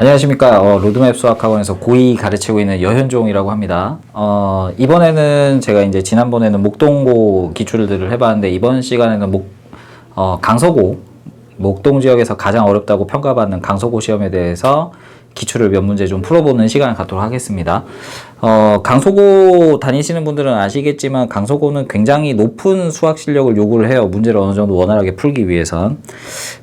안녕하십니까. 로드맵 수학학원에서 고2 가르치고 있는 여현종이라고 합니다. 이번에는 제가 이제 지난번에는 목동고 기출들을 해봤는데 이번 시간에는 강서고, 목동 지역에서 가장 어렵다고 평가받는 강서고 시험에 대해서 기출을 몇 문제 좀 풀어보는 시간을 갖도록 하겠습니다. 강서고 다니시는 분들은 아시겠지만 강서고는 굉장히 높은 수학 실력을 요구를 해요. 문제를 어느 정도 원활하게 풀기 위해선.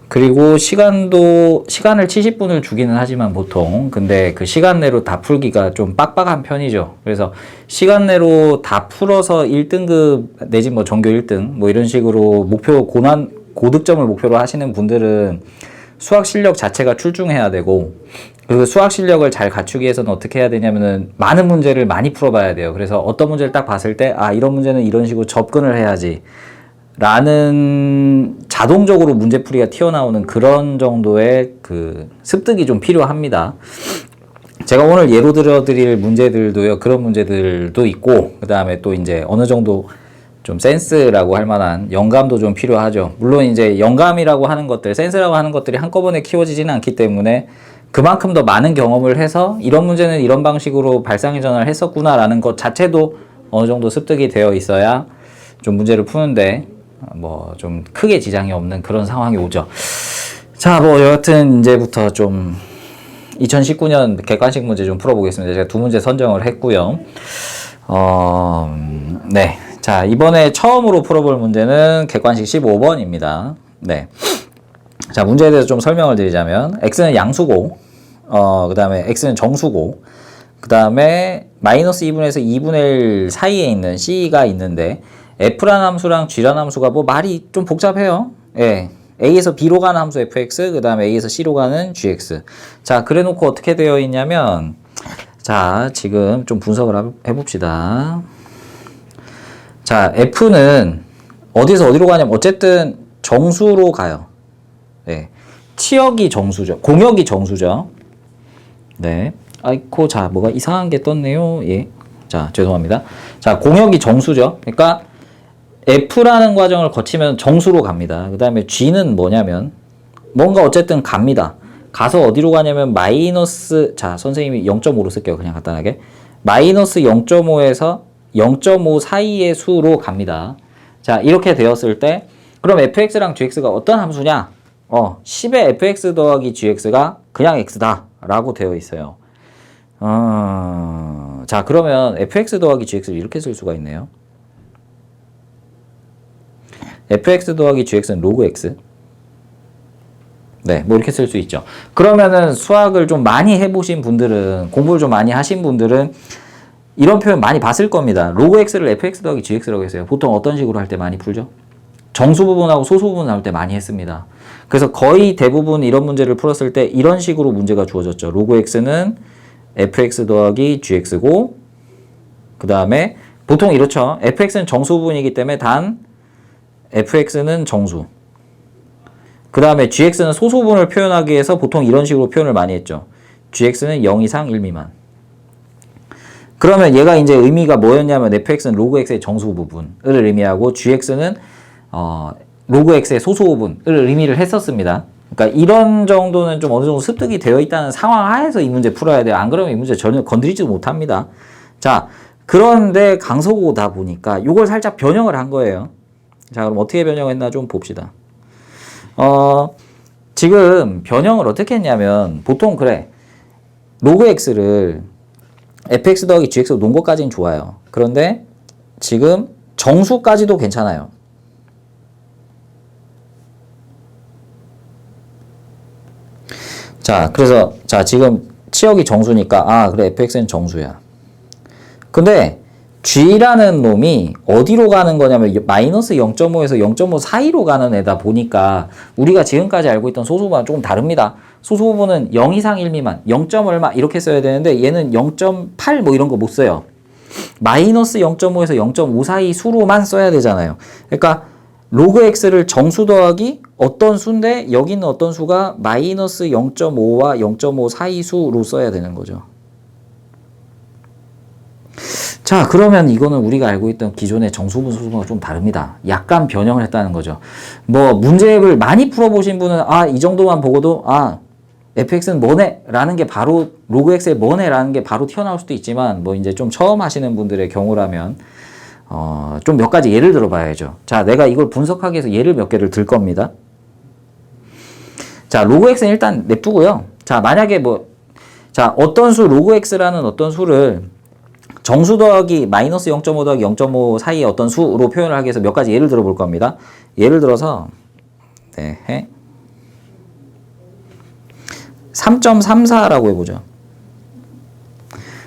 그리고 시간을 70분을 주기는 하지만 보통 근데 그 시간 내로 다 풀기가 좀 빡빡한 편이죠. 그래서 시간 내로 다 풀어서 1등급 내지 전교 1등 이런 식으로 고득점을 목표로 하시는 분들은 수학 실력 자체가 출중해야 되고, 그 수학 실력을 잘 갖추기 위해서는 어떻게 해야 되냐면은 많은 문제를 많이 풀어봐야 돼요. 그래서 어떤 문제를 딱 봤을 때 이런 문제는 이런 식으로 접근을 해야지 라는 자동적으로 문제풀이가 튀어나오는 그런 정도의 그 습득이 좀 필요합니다. 제가 오늘 예로 들어드릴 문제들도요, 그런 문제들도 있고, 그 다음에 또 이제 어느 정도 좀 센스라고 할 만한 영감도 좀 필요하죠. 물론 이제 영감이라고 하는 것들, 센스라고 하는 것들이 한꺼번에 키워지지는 않기 때문에 그만큼 더 많은 경험을 해서 이런 문제는 이런 방식으로 발상의 전환을 했었구나라는 것 자체도 어느 정도 습득이 되어 있어야 좀 문제를 푸는데 좀 크게 지장이 없는 그런 상황이 오죠. 자, 여하튼 이제부터 좀 2019년 객관식 문제 좀 풀어보겠습니다. 제가 두 문제 선정을 했고요. 네. 자, 이번에 처음으로 풀어볼 문제는 객관식 15번입니다. 네. 자, 문제에 대해서 좀 설명을 드리자면, x는 양수고, 그 다음에 x는 정수고, 그 다음에 마이너스 2분에서 2분의 1 사이에 있는 c가 있는데, f라는 함수랑 g라는 함수가 말이 좀 복잡해요. 예. a에서 b로 가는 함수 fx, 그 다음에 a에서 c로 가는 gx. 자, 그래 놓고 어떻게 되어 있냐면, 자, 지금 좀 분석을 해봅시다. 자, f는 어디서 어디로 가냐면 어쨌든 정수로 가요. 네. 치역이 정수죠. 공역이 정수죠. 네. 아이코, 자, 뭐가 이상한 게 떴네요. 예. 자, 죄송합니다. 자, 공역이 정수죠. 그러니까 f라는 과정을 거치면 정수로 갑니다. 그 다음에 g는 뭐냐면 뭔가 어쨌든 갑니다. 가서 어디로 가냐면 자, 선생님이 0.5로 쓸게요. 그냥 간단하게. 마이너스 0.5에서 0.5 사이의 수로 갑니다. 자, 이렇게 되었을 때 그럼 fx랑 gx가 어떤 함수냐? 10의 fx 더하기 gx가 그냥 x다 라고 되어 있어요. 자, 그러면 fx 더하기 gx를 이렇게 쓸 수가 있네요. fx 더하기 gx는 로그 x. 네, 이렇게 쓸 수 있죠. 그러면은 수학을 좀 많이 해보신 분들은, 공부를 좀 많이 하신 분들은 이런 표현 많이 봤을 겁니다. 로그 x를 fx 더하기 gx라고 했어요. 보통 어떤 식으로 할 때 많이 풀죠? 정수 부분하고 소수 부분 나올 때 많이 했습니다. 그래서 거의 대부분 이런 문제를 풀었을 때 이런 식으로 문제가 주어졌죠. 로그 x는 fx 더하기 gx고, 그 다음에 보통 이렇죠. fx는 정수 부분이기 때문에 단 fx는 정수, 그 다음에 gx는 소수 부분을 표현하기 위해서 보통 이런 식으로 표현을 많이 했죠. gx는 0 이상 1 미만. 그러면 얘가 이제 의미가 뭐였냐면 fx는 로그 x의 정수 부분을 의미하고 gx는 로그 x의 소수 부분을 의미를 했었습니다. 그러니까 이런 정도는 좀 어느 정도 습득이 되어 있다는 상황 하에서 이 문제 풀어야 돼요. 안 그러면 이 문제 전혀 건드리지도 못합니다. 자, 그런데 강서고다 보니까 이걸 살짝 변형을 한 거예요. 자, 그럼 어떻게 변형했나 좀 봅시다. 지금 변형을 어떻게 했냐면 보통 그래. 로그 x를 fx 더하기 gx로 놓은 것까지는 좋아요. 그런데 지금 정수까지도 괜찮아요. 자, 그래서 자, 지금 치역이 정수니까 그래, fx는 정수야. 근데 g라는 놈이 어디로 가는 거냐면 마이너스 0.5에서 0.5 사이로 가는 애다 보니까 우리가 지금까지 알고 있던 소수 부분은 조금 다릅니다. 소수 부분은 0 이상 1 미만, 0. 얼마 이렇게 써야 되는데 얘는 0.8 이런 거 못 써요. 마이너스 0.5에서 0.5 사이 수로만 써야 되잖아요. 그러니까 로그 x를 정수 더하기 어떤 수인데 여기는 어떤 수가 마이너스 0.5와 0.5 사이 수로 써야 되는 거죠. 자, 그러면 이거는 우리가 알고 있던 기존의 정수분 소수분과 좀 다릅니다. 약간 변형을 했다는 거죠. 문제를 많이 풀어보신 분은 이 정도만 보고도 fx는 뭐네? 라는 게 바로, 로그 x의 뭐네? 라는 게 바로 튀어나올 수도 있지만, 뭐 이제 좀 처음 하시는 분들의 경우라면, 좀 몇 가지 예를 들어 봐야죠. 자, 내가 이걸 분석하기 위해서 예를 몇 개를 들 겁니다. 자, 로그 x는 일단 냅두고요. 자, 만약에 자, 어떤 수, 로그 x라는 어떤 수를 정수 더하기 마이너스 0.5 더하기 0.5 사이의 어떤 수로 표현을 하기 위해서 몇 가지 예를 들어 볼 겁니다. 예를 들어서, 네, 3.34라고 해보죠.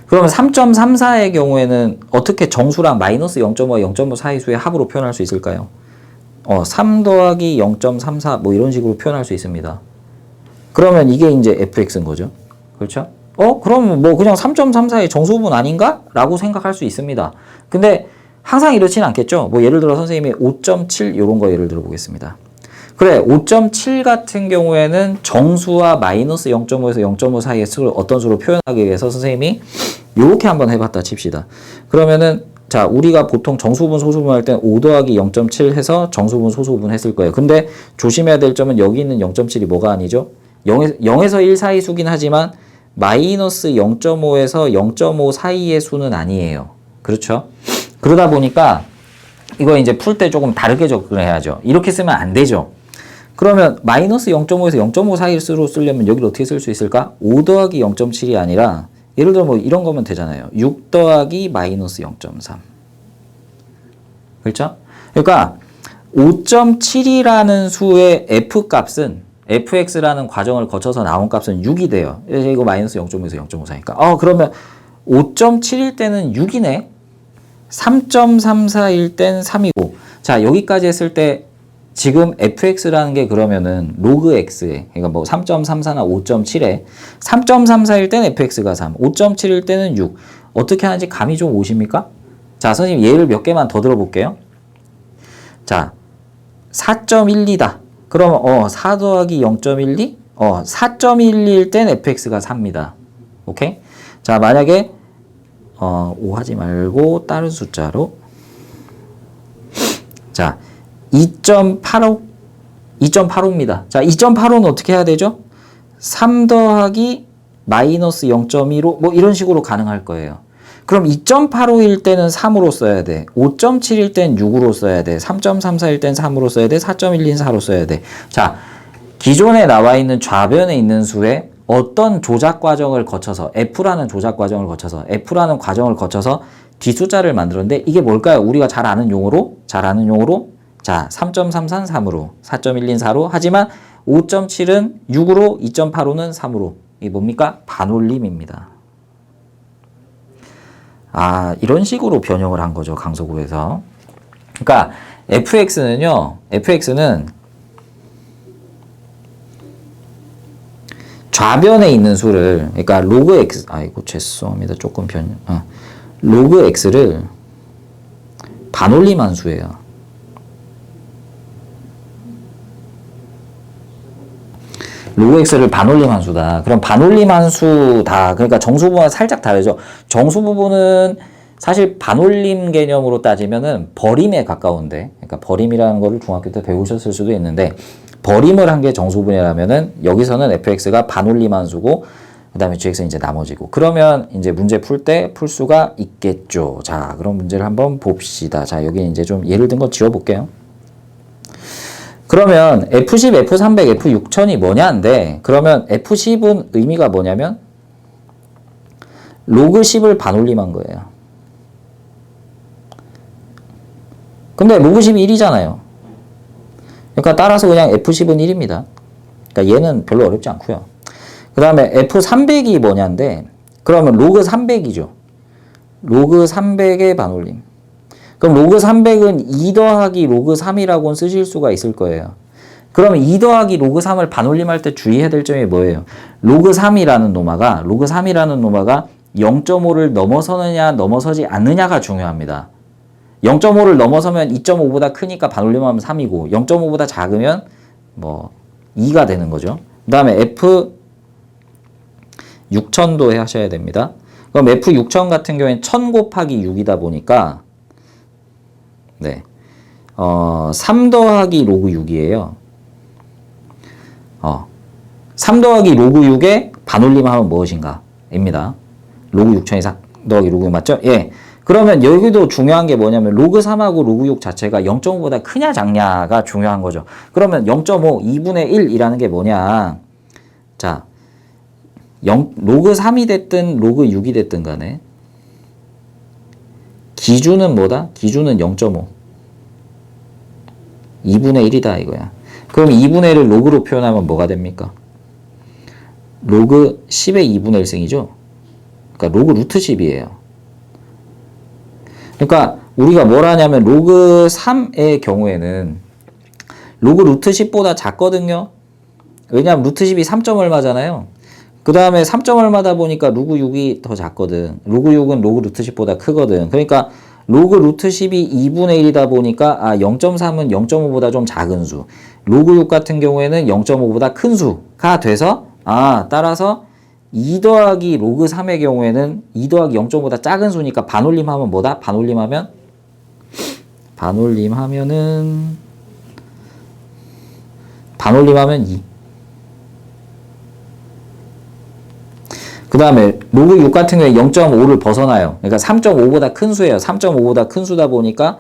그러면 3.34의 경우에는 어떻게 정수랑 마이너스 0.5와 0.5 사이 수의 합으로 표현할 수 있을까요? 3 더하기 0.34 뭐 이런 식으로 표현할 수 있습니다. 그러면 이게 이제 fx인 거죠. 그렇죠? 그럼 뭐 그냥 3.34의 정수분 아닌가? 라고 생각할 수 있습니다. 근데 항상 이렇지는 않겠죠. 뭐 예를 들어 선생님이 5.7 이런 거 예를 들어 보겠습니다. 그래, 5.7 같은 경우에는 정수와 마이너스 0.5에서 0.5 사이의 수를 어떤 수로 표현하기 위해서 선생님이 이렇게 한번 해봤다 칩시다. 그러면은 자, 우리가 보통 정수분, 소수분 할 땐 5 더하기 0.7 해서 정수분, 소수분 했을 거예요. 근데 조심해야 될 점은 여기 있는 0.7이 뭐가 아니죠? 0에서 1 사이 수긴 하지만 마이너스 0.5에서 0.5 사이의 수는 아니에요. 그렇죠? 그러다 보니까 이거 이제 풀 때 조금 다르게 접근을 해야죠. 이렇게 쓰면 안 되죠. 그러면 마이너스 0.5에서 0.5 사이로 쓰려면 여기를 어떻게 쓸 수 있을까? 5 더하기 0.7이 아니라 예를 들어 뭐 이런 거면 되잖아요. 6 더하기 마이너스 0.3. 그렇죠? 그러니까 5.7이라는 수의 f값은 fx라는 과정을 거쳐서 나온 값은 6이 돼요. 이거 마이너스 0.5에서 0.5사니까. 그러면 5.7일 때는 6이네. 3.34일 땐 3이고. 자, 여기까지 했을 때 지금 fx라는 게 그러면은 로그 x에, 그러니까 뭐 3.34나 5.7에 3.34일 땐 fx가 3, 5.7일 때는 6. 어떻게 하는지 감이 좀 오십니까? 자, 선생님 예를 몇 개만 더 들어볼게요. 자, 4.12다. 그러면 4 더하기 0.12? 4.12일 땐 fx가 4입니다. 오케이? 자, 만약에 5 하지 말고 다른 숫자로 자, 2.85입니다. 자, 2.85는 어떻게 해야 되죠? 3 더하기 마이너스 0.15 뭐 이런 식으로 가능할 거예요. 그럼 2.85일 때는 3으로 써야 돼. 5.7일 땐 6으로 써야 돼. 3.34일 땐 3으로 써야 돼. 4.12는 4로 써야 돼. 자, 기존에 나와 있는 좌변에 있는 수에 어떤 조작 과정을 거쳐서 F라는 조작 과정을 거쳐서 F라는 과정을 거쳐서 뒷숫자를 만들었는데 이게 뭘까요? 우리가 잘 아는 용어로 자, 3.33는 3으로 4.12는 4로 하지만 5.7은 6으로 2.85는 3으로 이게 뭡니까? 반올림입니다. 이런 식으로 변형을 한 거죠. 강서구에서. 그러니까 fx는 좌변에 있는 수를, 그러니까 로그 x, 죄송합니다. 조금 로그 x를 반올림한 수예요. 로그 x를 반올림한 수다. 그럼 반올림한 수다. 그러니까 정수 부분은 살짝 다르죠. 정수 부분은 사실 반올림 개념으로 따지면은 버림에 가까운데, 그러니까 버림이라는 거를 중학교 때 배우셨을 수도 있는데, 버림을 한 게 정수분이라면은 여기서는 fx가 반올림한 수고, 그 다음에 gx는 이제 나머지고. 그러면 이제 문제 풀 때 풀 수가 있겠죠. 자, 그럼 문제를 한번 봅시다. 자, 여기 이제 좀 예를 든 거 지워볼게요. 그러면 F10, F300, F6000이 뭐냐인데, 그러면 F10은 의미가 뭐냐면 로그 10을 반올림한 거예요. 근데 로그 10이 1이잖아요. 그러니까 따라서 그냥 F10은 1입니다. 그러니까 얘는 별로 어렵지 않고요. 그 다음에 F300이 뭐냐인데, 그러면 로그 300이죠. 로그 300의 반올림. 그럼 로그 300은 2 더하기 로그 3이라고는 쓰실 수가 있을 거예요. 그러면 2 더하기 로그 3을 반올림할 때 주의해야 될 점이 뭐예요? 로그 3이라는 노마가 0.5를 넘어서느냐 넘어서지 않느냐가 중요합니다. 0.5를 넘어서면 2.5보다 크니까 반올림하면 3이고 0.5보다 작으면 뭐 2가 되는 거죠. 그 다음에 F6000도 하셔야 됩니다. 그럼 F6000 같은 경우에는 1000 곱하기 6이다 보니까 3 더하기 로그 6이에요. 3 더하기 로그 6의 반올림하면 무엇인가? 입니다. 로그 6천이 4 더하기 로그 6 맞죠? 예. 그러면 여기도 중요한 게 뭐냐면 로그 3하고 로그 6 자체가 0.5보다 크냐 작냐가 중요한 거죠. 그러면 0.5, 2분의 1이라는 게 뭐냐? 자, 로그 3이 됐든 로그 6이 됐든 간에 기준은 뭐다? 기준은 0.5. 2분의 1이다 이거야. 그럼 2분의 1을 로그로 표현하면 뭐가 됩니까? 로그 10의 2분의 1승이죠? 그러니까 로그 루트 10이에요. 그러니까 우리가 뭘 하냐면 로그 3의 경우에는 로그 루트 10보다 작거든요. 왜냐하면 루트 10이 3점 얼마잖아요. 그 다음에 3점 얼마다 보니까 로그 6이 더 작거든. 로그 6은 로그 루트 10보다 크거든. 그러니까 로그 루트 10이 2분의 1이다 보니까 0.3은 0.5보다 좀 작은 수. 로그 6 같은 경우에는 0.5보다 큰 수가 돼서 따라서 2 더하기 로그 3의 경우에는 2 더하기 0.5보다 작은 수니까 반올림하면 뭐다? 반올림하면은 반올림하면 2. 그 다음에 로그 6 같은 경우에 0.5를 벗어나요. 그러니까 3.5보다 큰 수예요. 3.5보다 큰 수다 보니까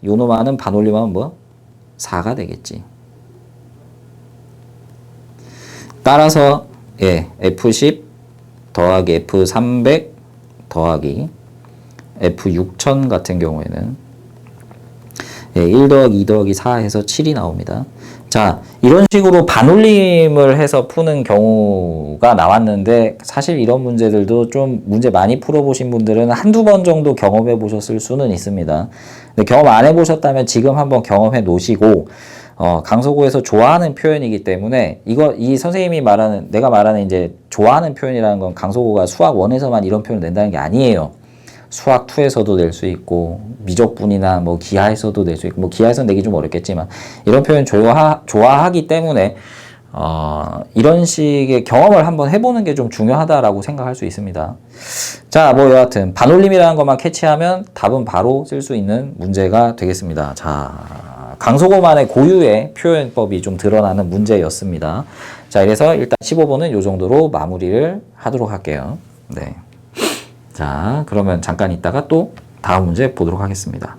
요놈아는 반올림하면 뭐? 4가 되겠지. 따라서 F10 더하기 F300 더하기 F6000 같은 경우에는 1 더하기 2 더하기 4 해서 7이 나옵니다. 자, 이런 식으로 반올림을 해서 푸는 경우가 나왔는데 사실 이런 문제들도 좀 문제 많이 풀어보신 분들은 한두 번 정도 경험해 보셨을 수는 있습니다. 근데 경험 안 해보셨다면 지금 한번 경험해 놓으시고 강서구에서 좋아하는 표현이기 때문에 이 선생님이 내가 말하는 이제 좋아하는 표현이라는 건 강서구가 수학 1에서만 이런 표현을 낸다는 게 아니에요. 수학 2에서도 낼 수 있고 미적분이나 뭐 기하에서도 낼 수 있고 뭐 기하에서는 내기 좀 어렵겠지만 이런 표현 좋아하기 때문에 이런 식의 경험을 한번 해보는 게 좀 중요하다라고 생각할 수 있습니다. 자, 뭐 여하튼 반올림이라는 것만 캐치하면 답은 바로 쓸 수 있는 문제가 되겠습니다. 자, 강서구만의 고유의 표현법이 좀 드러나는 문제였습니다. 자, 그래서 일단 15번은 이 정도로 마무리를 하도록 할게요. 네. 자, 그러면 잠깐 있다가 또 다음 문제 보도록 하겠습니다.